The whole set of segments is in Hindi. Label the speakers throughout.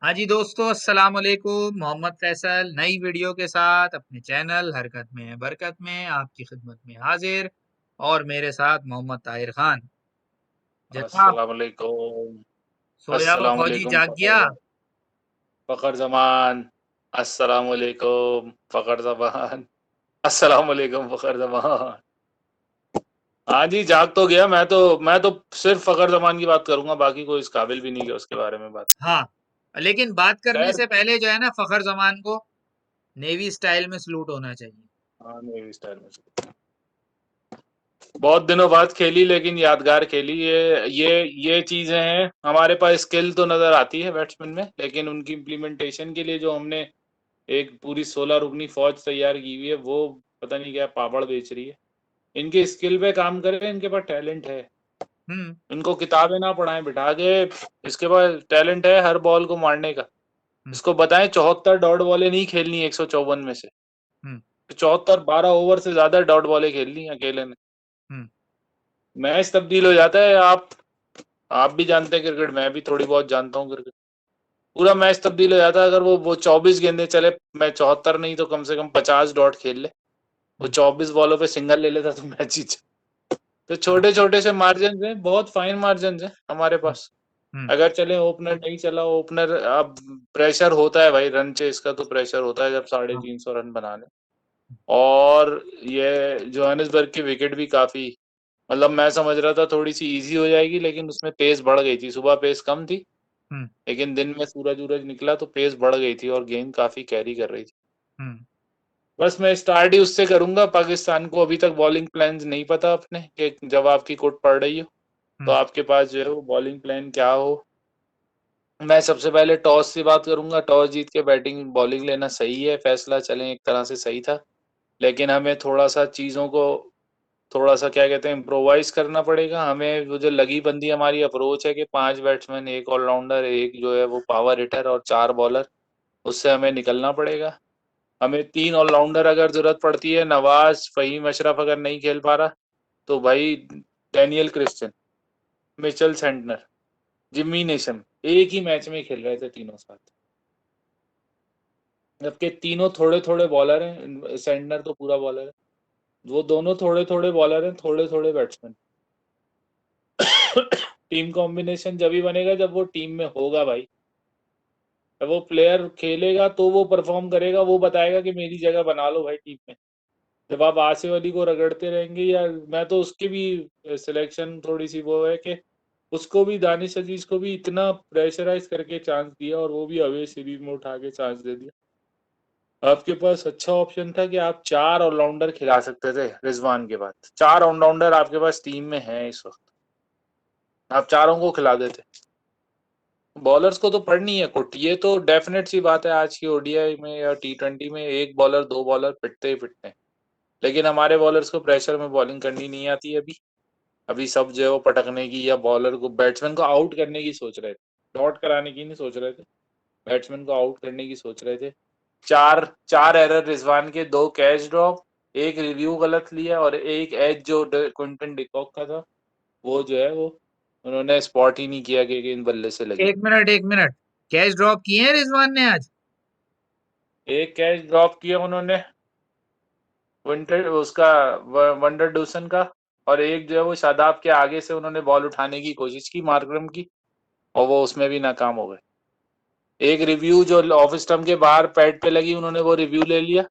Speaker 1: हाँ जी दोस्तों, अस्सलाम वालेकुम। मोहम्मद फैसल नई वीडियो के साथ अपने चैनल हरकत में बरकत में आपकी खिदमत में हाजिर। और मेरे साथ मोहम्मद ताहिर खान। जनाब,
Speaker 2: अस्सलाम वालेकुम।
Speaker 1: सोया हुआ
Speaker 2: अस्सलाम
Speaker 1: फौजी
Speaker 2: वालेकुम
Speaker 1: जाग गया?
Speaker 2: फ़खर ज़मान। अस्सलाम वालेकुम फ़खर ज़मान। अस्सलाम वालेकुम फ़खर ज़मान। हाँ जी, जाग तो गया। मैं तो सिर्फ फ़खर ज़मान की बात करूंगा, बाकी कोई इस काबिल भी नहीं है उसके बारे में बात।
Speaker 1: हाँ, लेकिन बात करने
Speaker 2: खैर,
Speaker 1: से पहले जो है ना, फखर जमान को नेवी स्टाइल में सलूट होना चाहिए।
Speaker 2: हाँ नेवी स्टाइल में बहुत दिनों बाद खेली, लेकिन यादगार खेली। ये चीजें हैं, हमारे पास स्किल तो नजर आती है बैट्समैन में, लेकिन उनकी इम्प्लीमेंटेशन के लिए जो हमने एक पूरी 16 रुकनी फौज तैयार की हुई है, वो पता नहीं क्या पापड़ बेच रही है। इनके स्किल पे काम करें, इनके पास टैलेंट है।
Speaker 1: हम्म।
Speaker 2: इनको किताबें ना पढ़ाएं बिठा के, इसके पास टैलेंट है हर बॉल को मारने का।
Speaker 1: हम्म।
Speaker 2: इसको बताएं 74 डॉट बॉलें नहीं खेलनी 154 में से।
Speaker 1: हम्म।
Speaker 2: 74 12 ओवर से ज्यादा डॉट बॉलें खेलनी है अकेले ने।
Speaker 1: हम्म।
Speaker 2: मैच तब्दील हो जाता है। आप भी जानते हैं क्रिकेट, मैं भी थोड़ी बहुत जानता हूँ क्रिकेट। पूरा मैच तब्दील हो जाता है अगर वो 24 गेंदें चले। मैं 74 नहीं तो कम से कम 50 डॉट खेल ले। वो
Speaker 1: हम्म।
Speaker 2: 24 बॉलों पे सिंगल ले लेता तो मैच जीत। तो
Speaker 1: हाँ।
Speaker 2: छोटे छोटे से मार्जिन हैं, बहुत फाइन मार्जिन है हमारे
Speaker 1: हम्म।
Speaker 2: पास।
Speaker 1: हम्म।
Speaker 2: अगर चले ओपनर नहीं चला, ओपनर अब प्रेशर होता है भाई, रन चेस का तो प्रेशर होता है जब साढ़े
Speaker 1: हाँ।
Speaker 2: तीन सौ रन बनाने। और ये जोहानिसबर्ग की विकेट भी काफी, मतलब मैं समझ रहा था थोड़ी सी इजी हो जाएगी, लेकिन उसमें पेस बढ़ गई थी। सुबह पेस कम थी,
Speaker 1: हम्म।
Speaker 2: लेकिन दिन में सूरज वूरज निकला तो पेस बढ़ गई थी और गेंद काफी कैरी कर रही थी।
Speaker 1: हम्म।
Speaker 2: बस मैं स्टार्ट ही उससे करूंगा। पाकिस्तान को अभी तक बॉलिंग प्लान्स नहीं पता अपने, कि जब आपकी कोर्ट पड़ रही हो तो
Speaker 1: हम्म।
Speaker 2: आपके पास जो है वो बॉलिंग प्लान क्या हो। मैं सबसे पहले टॉस से बात करूंगा। टॉस जीत के बैटिंग बॉलिंग लेना सही है, फैसला चलें एक तरह से सही था, लेकिन हमें थोड़ा सा चीज़ों को, थोड़ा सा क्या कहते हैं, इम्प्रोवाइज करना पड़ेगा हमें। वो जो लगी बंदी हमारी अप्रोच है कि 5 बैट्समैन, एक ऑलराउंडर, एक जो है वो पावर हिटर और 4 बॉलर, उससे हमें निकलना पड़ेगा। हमें 3 ऑलराउंडर अगर जरूरत पड़ती है, नवाज फहीम अशरफ अगर नहीं खेल पा रहा तो भाई Daniel Christian, Mitchell Santner, Jimmy Neesham एक ही मैच में खेल रहे थे तीनों साथ, जबकि तीनों थोड़े थोड़े बॉलर हैं। सेंटनर तो पूरा बॉलर है। वो दोनों थोड़े थोड़े बॉलर हैं, थोड़े थोड़े बैट्समैन। टीम कॉम्बिनेशन जब ही बनेगा जब वो टीम में होगा भाई। जब वो प्लेयर खेलेगा तो वो परफॉर्म करेगा, वो बताएगा कि मेरी जगह बना लो भाई टीम में। जब आप आसिफ अली को रगड़ते रहेंगे, या मैं तो उसकी भी सिलेक्शन थोड़ी सी वो है कि उसको भी, दानिश अजीज को भी इतना प्रेशराइज करके चांस दिया और वो भी अवे सीरीज में उठा के चांस दे दिया। आपके पास अच्छा ऑप्शन था कि आप 4 ऑलराउंडर खिला सकते थे। रिजवान के बाद 4 ऑलराउंडर आपके पास टीम में हैं इस वक्त, आप चारों को खिला देते। बॉलर्स को तो पड़नी है कुट, ये तो डेफिनेट सी बात है। आज की ओडीआई में या टी20 में एक बॉलर दो बॉलर पिटते ही पिटते हैं, लेकिन हमारे बॉलर्स को प्रेशर में बॉलिंग करनी नहीं आती है अभी। अभी सब जो है वो पटकने की या बॉलर को, बैट्समैन को आउट करने की सोच रहे थे, डॉट कराने की नहीं सोच रहे थे। बैट्समैन को आउट करने की सोच रहे थे। चार चार एरर रिजवान के, 2 कैच ड्रॉप, एक रिव्यू गलत लिया और एक एज जो क्विंटन डिकॉक का था, वो जो है वो उन्होंने स्पॉट ही नहीं किया कि इन बल्ले से लगी।
Speaker 1: एक मिनट, एक मिनट। कैच ड्रॉप किए हैं रिजवान ने आज?
Speaker 2: एक कैच ड्रॉप किया उन्होंने विंटर उसका, वंडर डूसन का, और एक जो है वो शादाब के आगे से उन्होंने बॉल उठाने की कोशिश की मार्करम की, और वो उसमें भी नाकाम हो गए। एक रिव्यू जो ऑफ स्टंप के बाहर पैड पे लगी, उन्होंने वो रिव्यू ले लिया,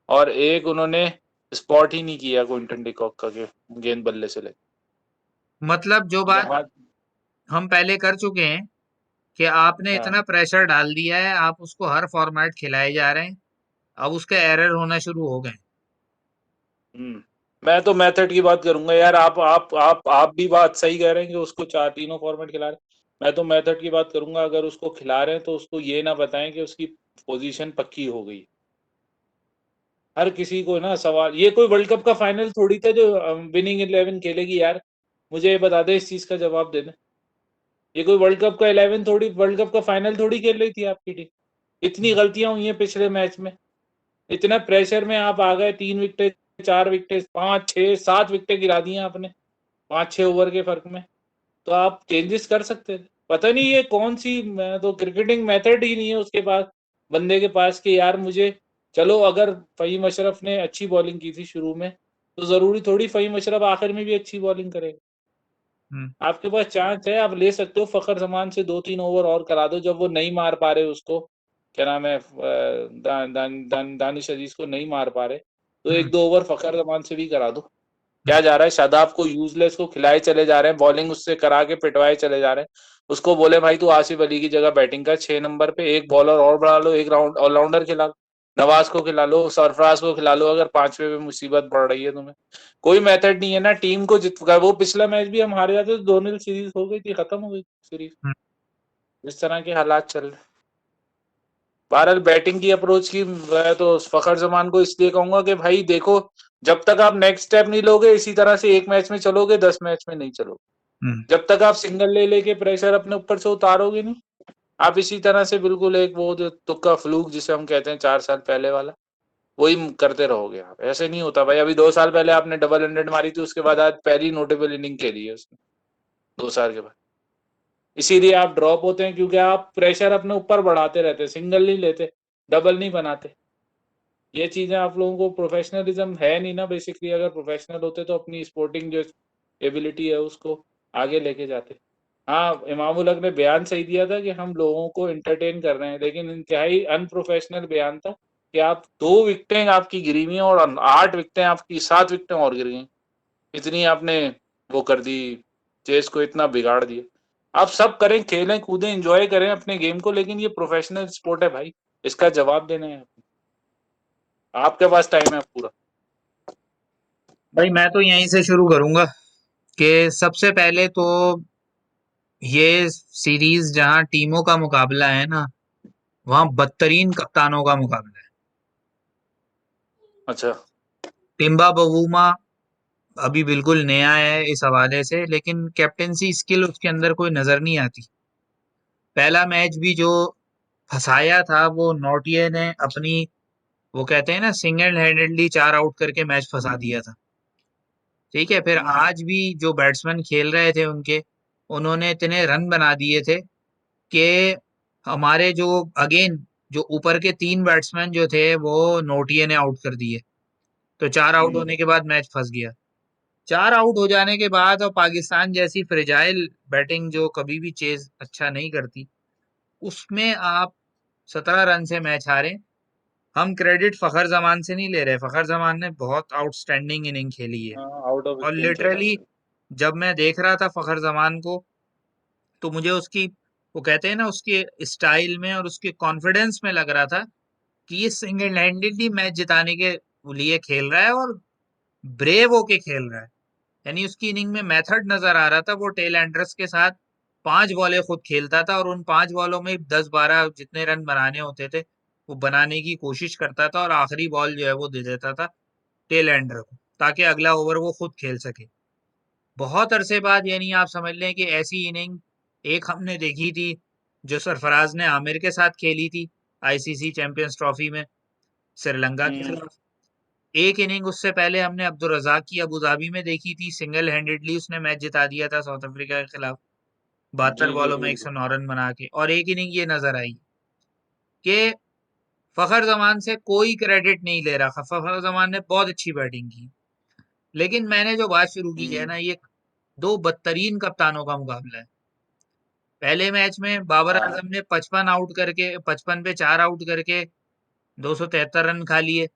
Speaker 2: और एक उन्होंने स्पॉट ही नहीं किया क्विंटन डिकॉक का कि गेंद बल्ले से लगी।
Speaker 1: मतलब जो बात
Speaker 2: यहाँ
Speaker 1: हम पहले कर चुके हैं कि आपने
Speaker 2: हाँ।
Speaker 1: इतना प्रेशर डाल दिया है, आप उसको हर फॉर्मेट खिलाए जा रहे हैं। अब उसके एरर होना शुरू हो गए।
Speaker 2: हम्म। मैं तो मेथड की बात करूंगा यार। आप भी बात सही कह रहे हैं कि उसको चार तीनों फॉर्मेट खिला रहे हैं। मैं तो मेथड की बात करूंगा। अगर उसको खिला रहे हैं तो उसको ये ना बताएं कि उसकी पोजीशन पक्की हो गई। हर किसी को ना सवाल, ये कोई वर्ल्ड कप का फाइनल थोड़ी था जो विनिंग 11 खेलेगी यार। मुझे ये बता दे, इस चीज का जवाब देना। ये कोई वर्ल्ड कप का 11 थोड़ी, वर्ल्ड कप का फाइनल थोड़ी खेल रही थी आपकी टीम। इतनी
Speaker 1: हम्म।
Speaker 2: गलतियां हुई हैं पिछले मैच में। इतना प्रेशर में आप आ गए, 3 विकेट, 4 विकेट, 5 6 7 विकेट गिरा दी हैं आपने 5 6 ओवर के फर्क में। तो आप चेंजेस कर सकते थे। पता नहीं ये कौन सी, मैं तो क्रिकेटिंग मेथड ही नहीं है उसके पास, बंदे के पास, कि यार मुझे, चलो अगर फ़हीम अशरफ ने अच्छी बॉलिंग की थी शुरू में, तो जरूरी थोड़ी फ़हीम अशरफ आखिर में भी अच्छी बॉलिंग करेगा।
Speaker 1: हम्म।
Speaker 2: आपके पास चांस है, आप ले सकते हो, फखर जमान से 2-3 ओवर और करा दो, जब वो नहीं मार पा रहे उसको, क्या नाम है, दानिश अजीज को नहीं मार पा रहे, तो
Speaker 1: हम्म।
Speaker 2: 1-2 ओवर फखर जमान से भी करा दो। क्या जा रहा है, शादाब को यूजलेस को खिलाए चले जा रहे हैं, बॉलिंग उससे करा के पिटवाए चले जा रहे हैं। उसको बोले भाई तू आसिफ अली की जगह बैटिंग कर, 6 नंबर पे एक बॉलर और बढ़ा लो, एक राउंड ऑलराउंडर खिला लो, नवाज को खिला लो, सरफराज को खिला लो, अगर 5वें पे मुसीबत पड़ रही है तुम्हें। कोई मेथड नहीं है ना टीम को जित, वो पिछला मैच भी हम हारे जाते तो 2-0 सीरीज हो गई थी, खत्म हो गई सीरीज।
Speaker 1: हम्म।
Speaker 2: इस तरह के हालात चल रहे। बहरहाल बैटिंग की अप्रोच की मैं तो फखर जमान को इसलिए कहूंगा कि भाई देखो, जब तक आप नेक्स्ट स्टेप नहीं लोगे, इसी तरह से एक मैच में चलोगे, 10 मैच में नहीं चलोगे।
Speaker 1: हम्म।
Speaker 2: जब तक आप सिंगल ले लेके प्रेशर अपने ऊपर से उतारोगे नहीं, आप इसी तरह से बिल्कुल एक वो जो तुक्का फ्लूक जिसे हम कहते हैं 4 साल पहले वाला, वही करते रहोगे। आप ऐसे नहीं होता भाई, अभी 2 साल पहले आपने डबल 100 मारी थी, उसके बाद आज पहली नोटेबल इनिंग खेली है उसने 2 साल के बाद। इसीलिए आप ड्रॉप होते हैं, क्योंकि आप प्रेशर अपने ऊपर बढ़ाते रहते, सिंगल नहीं लेते, डबल नहीं बनाते। ये चीजें आप लोगों को, प्रोफेशनलिज्म है नहीं ना बेसिकली। अगर प्रोफेशनल होते तो अपनी स्पोर्टिंग जो एबिलिटी है उसको आगे लेके जाते। हाँ, इमाम उल हक ने बयान सही दिया था कि हम लोगों को एंटरटेन कर रहे हैं, लेकिन इंतहाई अनप्रोफेशनल बयान था कि आप 2 विकेटें आपकी गिरी हुई हैं और 8 विकेटें आपकी, 7 विकेटें और गिर गई, इतनी आपने वो कर दी, चेस को इतना बिगाड़ दिया। आप सब करें, खेलें कूदें, एंजॉय करें अपने गेम को, लेकिन ये प्रोफेशनल स्पोर्ट है भाई, इसका जवाब देना है। आपके पास टाइम है पूरा।
Speaker 1: भाई मैं तो यहीं से शुरू करूंगा कि सबसे पहले तो ये सीरीज जहां टीमों का मुकाबला है ना, वहां बदतरीन कप्तानों का मुकाबला है।
Speaker 2: अच्छा।
Speaker 1: टिम्बा बवूमा अभी बिल्कुल नया है इस हवाले से, लेकिन कैप्टेंसी स्किल उसके अंदर कोई नजर नहीं आती। पहला मैच भी जो फंसाया था वो नोटिया ने अपनी, वो कहते हैं ना, सिंगल हैंडेडली 4 आउट करके मैच फंसा
Speaker 2: हम्म।
Speaker 1: दिया था। ठीक है, फिर आज भी जो बैट्समैन खेल रहे थे उनके, उन्होंने इतने रन बना दिए थे कि हमारे जो, अगेन, जो ऊपर के 3 बैट्समैन जो थे वो नोटिया ने आउट कर दिए। तो 4 आउट
Speaker 2: हम्म।
Speaker 1: होने के बाद मैच फंस गया। 4 आउट हो जाने के बाद, और पाकिस्तान जैसी फ्रेजाइल बैटिंग जो कभी भी चेज अच्छा नहीं करती, उसमें आप 17 रन से मैच हारे। हम क्रेडिट फखर जमान से नहीं ले रहे, फखर जमान ने बहुत आउटस्टैंडिंग इनिंग खेली है।
Speaker 2: हाँ, आउट ऑफ
Speaker 1: और
Speaker 2: स्पिन खेला
Speaker 1: लिटरली
Speaker 2: उसने।
Speaker 1: जब मैं देख रहा था फखर जमान को, तो मुझे उसकी, वो कहते हैं ना, उसके स्टाइल में और उसके कॉन्फिडेंस में लग रहा था कि ये सिंगल हैंडेडली मैच जिताने के लिए खेल रहा है और ब्रेव होके खेल रहा है। यानी उसकी इनिंग में मेथड नजर आ रहा था। वो टेल एंडर्स के साथ 5 बॉलें खुद खेलता था और उन 5 बॉलों में 10-12 जितने रन बनाने होते थे वो बनाने की कोशिश करता था, और आखिरी बॉल जो है वो दे देता था टेल एंडर को, ताकि अगला ओवर वो खुद खेल सके। बहुत अरसे बाद, यानी आप समझ लें कि ऐसी इनिंग एक हमने देखी थी जो सरफराज ने आमिर के साथ खेली थी आईसीसी चैंपियंस ट्रॉफी में श्रीलंका के
Speaker 2: हम्म।
Speaker 1: खिलाफ। एक इनिंग उससे पहले हमने अब्दुल रजाक की अबू धाबी में देखी थी, सिंगल हैंडेडली उसने मैच जिता दिया था साउथ अफ्रीका के खिलाफ, 72
Speaker 2: जी जी
Speaker 1: बॉलों में
Speaker 2: बिल्कुल।
Speaker 1: 109 रन बना के। और एक इनिंग ये नजर आई कि फखर जमान से कोई क्रेडिट नहीं ले रहा, फखर जमान ने बहुत अच्छी बैटिंग की। लेकिन मैंने जो बात शुरू की है
Speaker 2: हम्म।
Speaker 1: ना, ये दो बदतरीन कप्तानों का मुकाबला है। पहले मैच में बाबर
Speaker 2: हाँ।
Speaker 1: आजम ने 55 पे 4 आउट करके 273 रन खा लिए।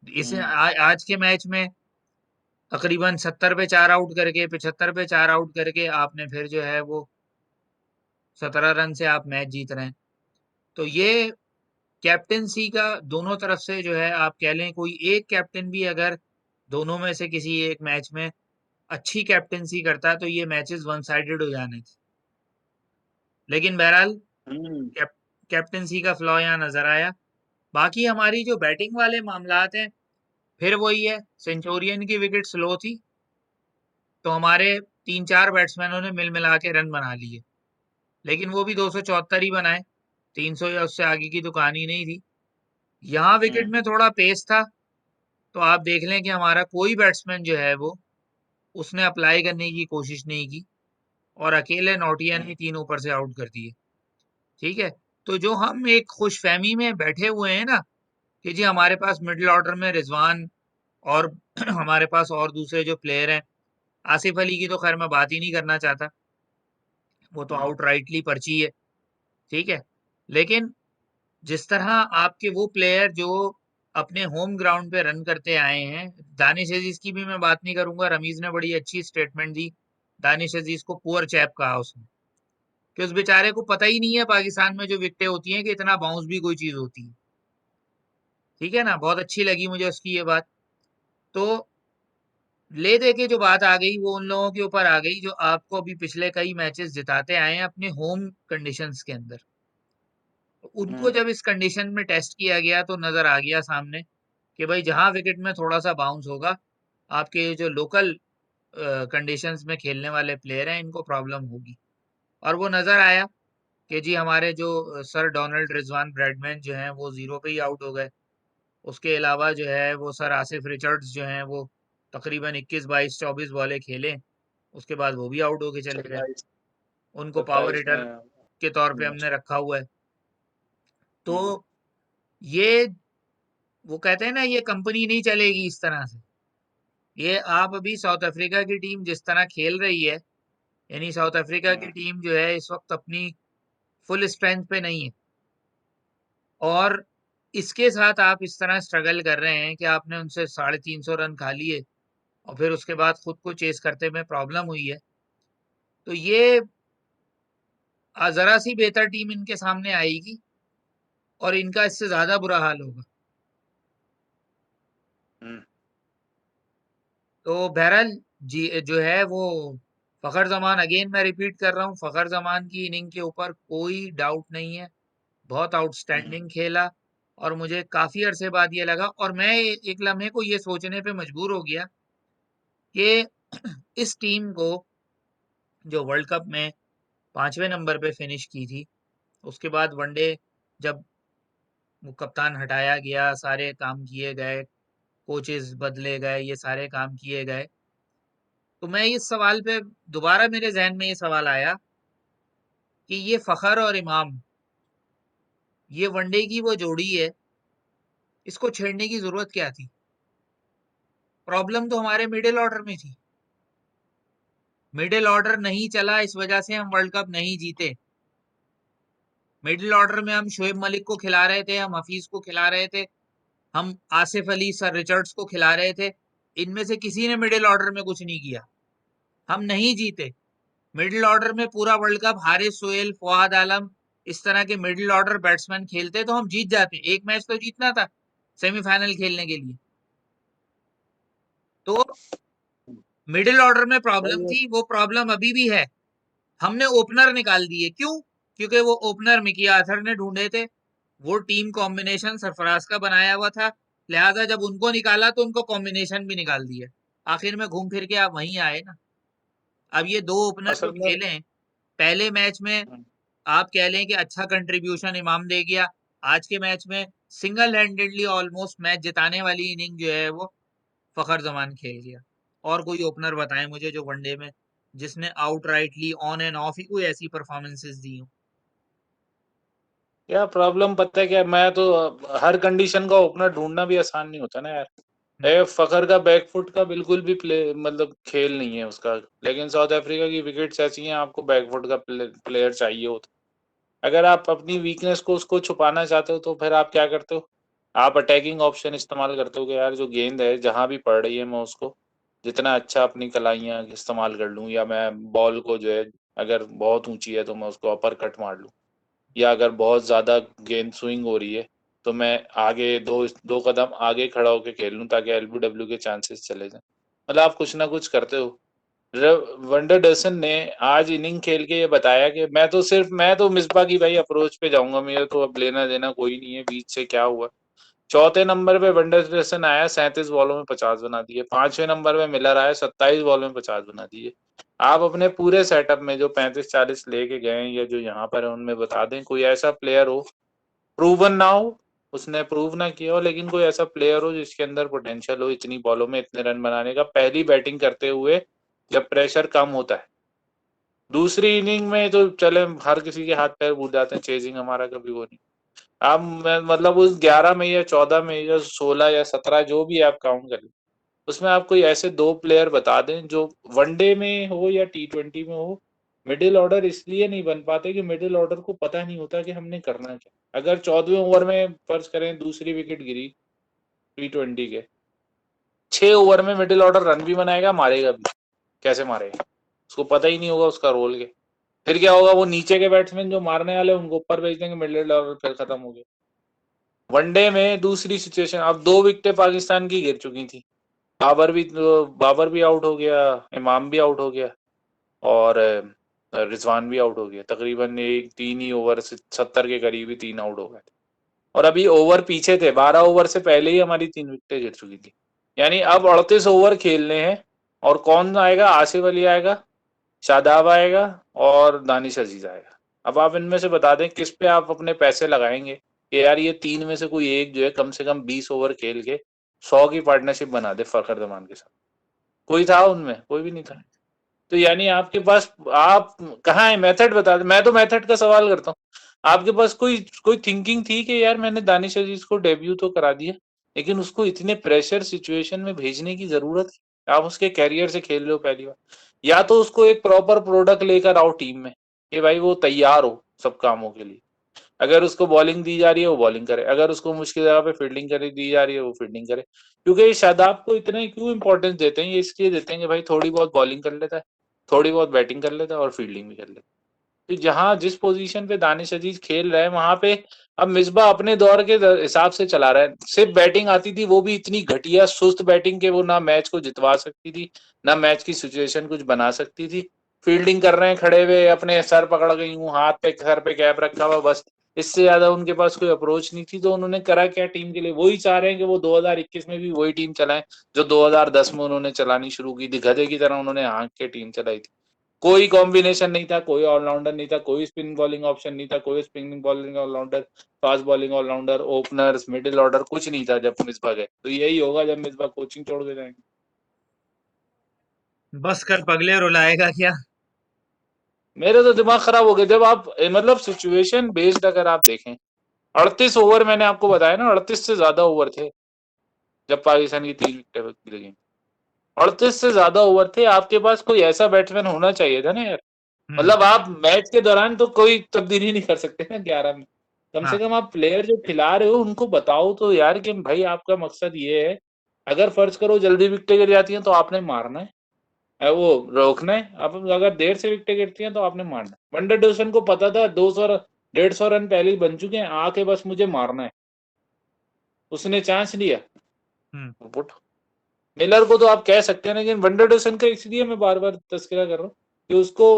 Speaker 1: इसे
Speaker 2: हम्म।
Speaker 1: आज के मैच में तकरीबन 70 पे 4 आउट करके, 75 पे 4 आउट करके आपने फिर जो है वो 17 रन से आप मैच जीत रहे हैं। तो ये कैप्टेंसी का दोनों तरफ से जो है, आप कह लें कोई एक कैप्टन भी अगर दोनों में से किसी एक मैच में अच्छी कैप्टेंसी करता है तो ये मैचेस वन साइडेड हो जाने थे। लेकिन बहरहाल
Speaker 2: हम्म।
Speaker 1: कैप, कैप्टेंसी का फ्लॉ यहाँ नजर आया। बाकी हमारी जो बैटिंग वाले मामलात हैं, फिर वही है, सेंचुरियन की विकेट स्लो थी, तो हमारे 3-4 बैट्समैनों ने मिल मिला के रन बना लिए। लेकिन वो भी 274 ही बनाए, 300 या उससे आगे की तो कहानी नहीं थी। यहाँ विकेट
Speaker 2: हम्म।
Speaker 1: में थोड़ा पेस था, तो आप देख लें कि हमारा कोई बैट्समैन जो है वो, उसने अप्लाई करने की कोशिश नहीं की। और अकेले नौटिया ने 3 ऊपर से आउट कर दिए। ठीक है, तो जो हम एक खुशफहमी में बैठे हुए हैं ना कि जी हमारे पास मिडिल ऑर्डर में रिजवान और हमारे पास और दूसरे जो प्लेयर हैं, आसिफ अली की तो खैर मैं बात ही नहीं करना चाहता, वो तो आउटराइटली पर्ची है। ठीक है, लेकिन जिस तरह आपके वो प्लेयर जो अपने होम ग्राउंड पे रन करते आए हैं, दानिश अजीज की भी मैं बात नहीं करूंगा, रमीज ने बड़ी अच्छी स्टेटमेंट दी, दानिश अजीज को पुअर चैप कहा उसने, कि उस बेचारे को पता ही नहीं है पाकिस्तान में जो विकेटें होती हैं कि इतना बाउंस भी कोई चीज होती है। ठीक है ना, बहुत अच्छी लगी मुझे उसकी ये बात। तो ले दे के जो बात आ गई वो उन लोगों के ऊपर आ गई जो आपको अभी पिछले कई मैचेस जिताते आए हैं अपने होम कंडीशंस के अंदर। तो उनको जब इस कंडीशन में टेस्ट किया गया तो नजर आ गया सामने कि भाई जहां विकेट में थोड़ा सा बाउंस होगा, आपके जो लोकल कंडीशंस में खेलने वाले प्लेयर हैं इनको प्रॉब्लम होगी। और वो नजर आया कि जी हमारे जो सर डोनाल्ड रिजवान ब्रैडमैन जो हैं वो जीरो पे ही आउट हो गए। उसके अलावा जो है वो सर आसिफ रिचर्ड्स जो हैं वो तकरीबन 21 22 24 बॉलें खेले, उसके बाद वो भी आउट होके चले गए।
Speaker 2: 27
Speaker 1: उनको पावर
Speaker 2: 27
Speaker 1: हिटर
Speaker 2: में।
Speaker 1: के तौर पे
Speaker 2: हम्म,
Speaker 1: हमने रखा हुआ है। तो
Speaker 2: हम्म,
Speaker 1: ये वो कहते हैं ना ये कंपनी नहीं चलेगी इस तरह से। ये आप अभी साउथ अफ्रीका की टीम जिस तरह खेल रही है, यानी साउथ अफ्रीका की टीम जो है इस वक्त अपनी फुल स्ट्रेंथ पे नहीं है, और इसके साथ आप इस तरह स्ट्रगल कर रहे हैं कि आपने उनसे 350 रन खा लिए और फिर उसके बाद खुद को चेस करते में प्रॉब्लम हुई है। तो ये जरा सी बेहतर टीम इनके सामने आएगी और इनका इससे ज्यादा बुरा हाल होगा।
Speaker 2: हम्म,
Speaker 1: तो बहरहाल जी जो है वो फखर जमान, अगेन मैं रिपीट कर रहा हूँ, फखर जमान की इनिंग के ऊपर कोई डाउट नहीं है, बहुत आउटस्टैंडिंग खेला। और मुझे काफी अरसे बाद ये लगा और मैं एक लम्हे को ये सोचने पे मजबूर हो गया कि इस टीम को जो वर्ल्ड कप में 5वें नंबर पे फिनिश की थी, उसके बाद वनडे जब वो कप्तान हटाया गया, सारे काम किए गए, कोचेस बदले गए, ये सारे काम किए गए, तो मैं इस सवाल पे दोबारा मेरे जहन में ये सवाल आया कि ये फखर और इमाम, ये वनडे की वो जोड़ी है, इसको छेड़ने की जरूरत क्या थी? प्रॉब्लम तो हमारे मिडिल ऑर्डर में थी, मिडिल ऑर्डर नहीं चला, इस वजह से हम वर्ल्ड कप नहीं जीते। मिडिल ऑर्डर में हम शोएब मलिक को खिला रहे थे, हम हफीज को खिला रहे थे, हम आसिफ अली सर रिचर्ड्स को खिला रहे थे, इनमें से किसी ने मिडिल ऑर्डर में कुछ नहीं किया, हम नहीं जीते। मिडिल ऑर्डर में पूरा वर्ल्ड कप हारिस सोहेल, फवाद आलम, इस तरह के मिडिल ऑर्डर बैट्समैन खेलते तो हम जीत जाते, एक मैच तो जीतना था सेमीफाइनल खेलने के लिए। तो मिडिल ऑर्डर में प्रॉब्लम
Speaker 2: भाई
Speaker 1: थी, वो प्रॉब्लम अभी भी है। हमने ओपनर निकाल दिए, क्यों? क्योंकि वो ओपनर मिकी आर्थर ने ढूंढे थे, वो टीम कॉम्बिनेशन सरफराज का बनाया हुआ था, लिहाजा जब उनको निकाला तो उनको कॉम्बिनेशन भी निकाल दिया। आखिर में घूम फिर के आप वहीं आए ना। अब ये दो ओपनर जो
Speaker 2: असल में
Speaker 1: खेले हैं, पहले मैच में आप कह लें कि अच्छा कंट्रीब्यूशन इमाम दे गया, आज के मैच में सिंगल हैंडेडली ऑलमोस्ट मैच जिताने वाली इनिंग जो है वो फखर जमान खेल गया। और कोई ओपनर बताएं मुझे जो वनडे में जिसने आउटराइटली ऑन एंड ऑफ ही कोई ऐसी परफॉर्मेंसेस दी हो।
Speaker 2: क्या प्रॉब्लम पता है क्या, मैं तो हर कंडीशन का ओपनर ढूंढना भी आसान नहीं होता ना यार।
Speaker 1: हम्म,
Speaker 2: फखर का बैकफुट का बिल्कुल भी प्ले मतलब खेल नहीं है उसका, लेकिन साउथ अफ्रीका की विकेट्स ऐसी हैं, आपको बैकफुट का प्लेयर चाहिए होता। अगर आप अपनी वीकनेस को उसको छुपाना चाहते हो तो फिर आप क्या करते हो, आप अटैकिंग ऑप्शन इस्तेमाल करते हो कि यार जो गेंद है जहां भी पड़ रही है मैं उसको जितना अच्छा अपनी कलाइयां इस्तेमाल कर लूं, या मैं बॉल को जो है अगर बहुत ऊंची है तो मैं उसको अपर कट मार लूं, या अगर बहुत ज्यादा गेंद स्विंग हो रही है तो मैं आगे दो दो कदम आगे खड़ा होकर खेल लूं ताकि एलबीडब्ल्यू के चांसेस चले जाएं। मतलब आप कुछ ना कुछ करते हो। वंडर डसन ने आज इनिंग खेल के ये बताया कि मैं तो मिसबा की भाई अप्रोच पे जाऊंगा, मेरा तो अब लेना देना कोई नहीं है बीच से क्या हुआ। चौथे नंबर पे वंडर डसन आया, 37 बॉलों में 50 बना दिए। 5वें नंबर पे मिलर आया, 27 बॉलों में 50 बना दिए। आप अपने पूरे सेटअप में जो 35 40 लेके गए हैं या जो यहाँ पर है उनमें बता दें कोई ऐसा प्लेयर हो, प्रूवन ना हो, उसने प्रूव ना किया हो, लेकिन कोई ऐसा प्लेयर हो जिसके अंदर पोटेंशियल हो इतनी बॉलों में इतने रन बनाने का, पहली बैटिंग करते हुए जब प्रेशर कम होता है। दूसरी इनिंग में तो चले हर किसी के हाथ पैर फूट जाते हैं, चेजिंग हमारा कभी वो नहीं। आप मतलब उस 11 में या 14 में या 16 या 17 जो भी आप काउंट कर लें, उसमें आप कोई ऐसे दो प्लेयर बता दें जो वनडे में हो या T20 में हो, मिडिल ऑर्डर इसलिए नहीं बन पाते कि मिडिल ऑर्डर को पता नहीं होता कि हमने करना क्या। अगर 14वें ओवर में फर्ज करें दूसरी विकेट गिरी T20 के, 6 ओवर में मिडिल ऑर्डर रन भी बनाएगा, मारेगा भी। कैसे मारेगा, उसको पता ही नहीं होगा उसका रोल क्या। फिर क्या होगा, वो नीचे के बैट्समैन जो मारने वाले उनको ऊपर भेज देंगे, मिडिल ऑर्डर फिर खत्म हो गया। वनडे में दूसरी सिचुएशन, अब 2 विकेटें पाकिस्तान की गिर चुकी थी, बाबर भी आउट हो गया, इमाम भी आउट हो गया, और रिजवान भी आउट हो गया। तकरीबन एक 3 ही ओवर से 70 के करीब ही 3 आउट हो गए थे। और अभी ओवर पीछे थे, 12 ओवर से पहले ही हमारी 3 विकेटें गिर चुकी थी। यानी अब 38 ओवर खेलने हैं, और कौन आएगा, आसिफ अली आएगा, शादाब आएगा, और दानिश अजीज आएगा। अब आप इनमें से बता दें किस पे आप अपने पैसे लगाएंगे कि यार ये 3 में से कोई एक जो है कम से कम 20 ओवर खेल के 100 की पार्टनरशिप बना दे फखर जमान के साथ। कोई था उनमें? कोई भी नहीं था। तो यानी आपके पास, आप कहाँ है मेथड, बता दे। मैं तो मेथड का सवाल करता हूँ। आपके पास कोई कोई थिंकिंग थी कि यार मैंने दानिश अजीज को डेब्यू तो करा दिया, लेकिन उसको इतने प्रेशर सिचुएशन में भेजने की जरूरत है? आप उसके कैरियर से खेल रहे हो पहली बार। या तो उसको एक प्रॉपर प्रोडक्ट लेकर आओ टीम में कि भाई वो तैयार हो सब कामों के लिए। अगर उसको बॉलिंग दी जा रही है वो बॉलिंग करे, अगर उसको मुश्किल जगह पे फील्डिंग करे दी जा रही है वो फील्डिंग करे। क्योंकि ये शादाब को इतना ही क्यों इंपॉर्टेंस देते हैं, ये इसलिए देते हैं कि भाई थोड़ी बहुत बॉलिंग कर लेता है, थोड़ी बहुत बैटिंग कर लेता है, और फील्डिंग भी कर लेता है। तो जहां जिस पोजीशन पे दानिश अजीज खेल रहा है वहां पे अब मिसबा अपने दौर के हिसाब से चला रहा है। सिर्फ बैटिंग आती थी, वो भी इतनी घटिया सुस्त बैटिंग के वो ना मैच को जितवा सकती थी, ना मैच की सिचुएशन कुछ बना सकती थी। फील्डिंग कर रहे हैं खड़े हुए, अपने सर पकड़ गई हूँ, हाथ पे सर पे कैप रखा हुआ, बस। इससे ज्यादा उनके पास कोई अप्रोच नहीं थी। तो उन्होंने करा क्या टीम के लिए, वही चाह रहे हैं कि वो 2021 में भी वही टीम चलाएं जो 2010 में उन्होंने चलानी शुरू की थी। गधे की तरह उन्होंने हाँक के टीम चलाई थी। कोई कॉम्बिनेशन नहीं था, कोई ऑलराउंडर नहीं था, कोई स्पिन बॉलिंग ऑप्शन नहीं था, कोई spinning bowling all rounder, fast bowling all rounder, openers, middle order, कुछ नहीं था जब मिसबा गए। तो यही होगा जब मिसबा कोचिंग छोड़ के जाएंगे।
Speaker 1: बस कर पगले, रुलाएगा क्या।
Speaker 2: मेरे तो दिमाग खराब हो गया जब आप मतलब सिचुएशन बेस्ड अगर आप देखें। 38 ओवर मैंने आपको बताया ना, 38 से ज्यादा ओवर थे जब पाकिस्तान की 3 विकेटें गिरी। 38 से ज्यादा ओवर थे, आपके पास कोई ऐसा बैट्समैन होना चाहिए था ना यार।
Speaker 1: हम्म।
Speaker 2: मतलब आप मैच के दौरान तो कोई तब्दीली नहीं कर सकते ना 11 में। कम से
Speaker 1: हाँ।
Speaker 2: कम आप प्लेयर जो खिला रहे हो उनको बताओ तो यार कि भाई आपका मकसद ये है। अगर फर्ज करो जल्दी विकेटें गिर जाती हैं तो आपने मारना है, वो रोकना है। अब अगर देर से विकेटें गिरती हैं तो आपने मारना है। वनडे डोसन को पता था 200 150 रन पहले ही बन चुके हैं, आके बस मुझे मारना है। उसने चांस लिया,
Speaker 1: हम्म।
Speaker 2: पुट। मिलर को तो आप कह सकते हैं, लेकिन वनडे डोसन का इसलिए मैं बार बार तस्करा कर रहा हूँ कि उसको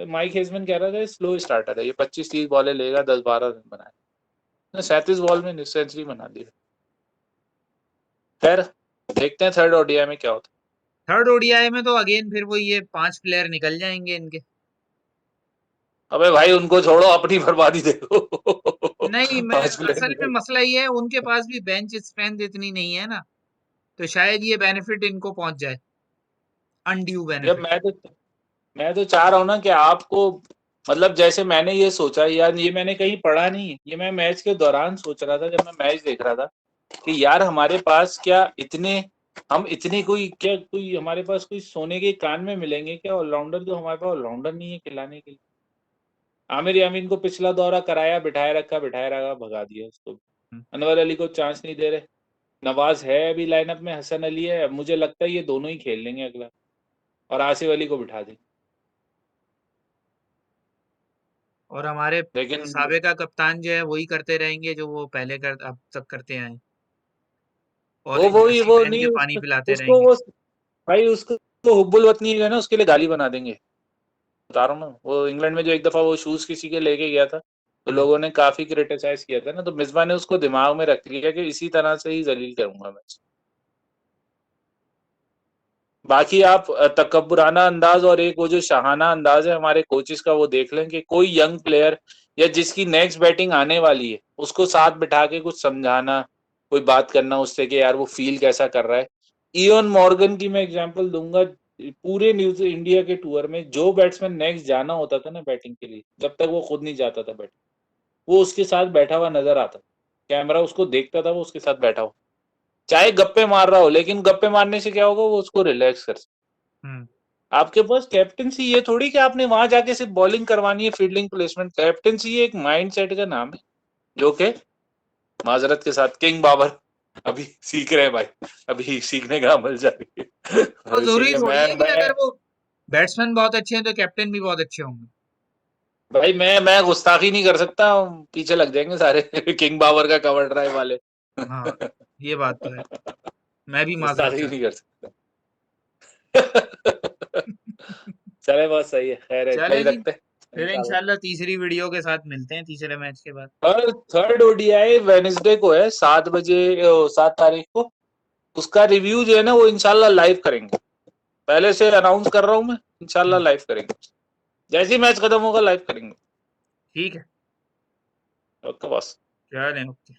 Speaker 2: माइक हेजमैन कह रहा था स्लो स्टार्टर है, ये 25-30 बॉलें लेगा, 10-12 रन बनाए। 37 बॉल में सेंचुरी बना दी। खैर, देखते हैं थर्ड ओडीआई में क्या होता
Speaker 1: थर्ड ओडीआई में तो अगेन फिर वो ये 5 प्लेयर निकल जाएंगे इनके।
Speaker 2: है। अबे भाई उनको छोड़ो, अपनी बर्बादी देखो।
Speaker 1: नहीं, मैं
Speaker 2: 5 प्लेयर
Speaker 1: असल में
Speaker 2: निकल।
Speaker 1: मसला ये है, उनके पास भी बेंच स्ट्रेंथ इतनी नहीं है ना, तो शायद ये बेनिफिट इनको पहुंच जाए, अनड्यू
Speaker 2: जब
Speaker 1: बेनिफिट।
Speaker 2: मैं तो चाह रहा हूँ ना कि आपको, मतलब जैसे मैंने ये सोचा यार, ये मैंने कहीं पढ़ा नहीं है, ये मैं मैच के दौरान सोच रहा था जब मैं मैच देख रहा था कि यार हमारे पास क्या इतने, हम इतनी कोई क्या, कोई हमारे पास कोई सोने के कान में मिलेंगे क्या ऑलराउंडर, जो हमारे पास ऑलराउंडर नहीं है खिलाने के लिए। आमिर यामीन को पिछला दौरा कराया, बिठाया रखा, भगा दिया उसको। अनवर अली को चांस नहीं दे रहे। नवाज है अभी लाइनअप में, हसन अली है, अब मुझे लगता है ये दोनों ही खेल लेंगे अगला, और आसिफ अली को बिठा देंगे।
Speaker 1: और हमारे
Speaker 2: लेकिन
Speaker 1: साबिका कप्तान जो है वही करते रहेंगे जो वो पहले कर अब तक करते आए हैं,
Speaker 2: वो
Speaker 1: ऑरेंज
Speaker 2: वो ही
Speaker 1: जर्सी
Speaker 2: वो
Speaker 1: पहन
Speaker 2: नहीं,
Speaker 1: के पानी पिलाते
Speaker 2: उसको
Speaker 1: रहेंगे।
Speaker 2: वो, भाई उसको वो हुब्बुल वतनी है ना, उसके लिए गाली बना देंगे। बता रहा हूँ ना, वो इंग्लैंड में जो एक दफा वो शूज किसी के लेके गया था, तो
Speaker 1: हम्म।
Speaker 2: लोगों ने काफी क्रिटिसाइज किया था ना, तो मिसबा ने उसको दिमाग में रख लिया कि इसी तरह से ही जलील करूंगा मैं। बाकी आप तकब्बुराना अंदाज और एक वो जो शाहाना अंदाज है हमारे कोचिस का, वो देख लें कि कोई यंग प्लेयर या जिसकी नेक्स्ट बैटिंग आने वाली है उसको साथ बिठा के कुछ समझाना, कोई बात करना उससे कि यार वो फील कैसा कर रहा है। इयोन मॉर्गन की मैं एग्जांपल दूंगा, पूरे न्यूज इंडिया के टूर में जो बैट्समैन नेक्स्ट जाना होता था ना बैटिंग के लिए, जब तक वो खुद नहीं जाता था बैटिंग, वो उसके साथ बैठा हुआ नजर आता। कैमरा उसको देखता था, वो उसके साथ बैठा हो, चाहे गप्पे मार रहा हो, लेकिन गप्पे मारने से क्या होगा, वो उसको रिलैक्स कर सकता।
Speaker 1: हम्म।
Speaker 2: आपके पास कैप्टनसी ये थोड़ी कि आपने वहां जाके सिर्फ बॉलिंग करवानी है, फील्डिंग प्लेसमेंट। कैप्टनसी एक माइंड सेट का नाम है, जो कि माजरत के साथ किंग बाबर अभी सीख रहे हैं भाई, अभी सीखने का अमल जारी है।
Speaker 1: और जरूरी
Speaker 2: इसीलिए
Speaker 1: थोड़ी
Speaker 2: मैं
Speaker 1: है कि
Speaker 2: मैं
Speaker 1: अगर वो बैट्समैन बहुत अच्छे हैं तो कैप्टन भी बहुत अच्छे होंगे।
Speaker 2: भाई मैं गुस्ताखी नहीं कर सकता, पीछे लग जाएंगे सारे किंग बाबर का कवर ड्राइव वाले।
Speaker 1: हाँ, ये बात तो है। मैं भी माजरत
Speaker 2: गुस्ताखी नहीं
Speaker 1: चाहता
Speaker 2: कर सकता। चले, बहुत सही है, खैर है, इतना
Speaker 1: चले
Speaker 2: ही
Speaker 1: जी,
Speaker 2: रखते हैं
Speaker 1: फिर
Speaker 2: इंशाल्लाह।
Speaker 1: इंशाल्लाह तीसरी वीडियो के साथ मिलते हैं तीसरे मैच के बाद।
Speaker 2: और थर्ड ओडीआई वेनेसडे को है, 7 बजे, 7 तारीख को। उसका रिव्यू जो है ना, वो इंशाल्लाह लाइव करेंगे। पहले से अनाउंस कर रहा हूँ मैं, इंशाल्लाह
Speaker 1: हम्म।
Speaker 2: लाइव करेंगे। जैसे ही मैच खत्म होगा लाइव करेंगे।
Speaker 1: ठीक है।
Speaker 2: Okay boss.
Speaker 1: चलें, ओके।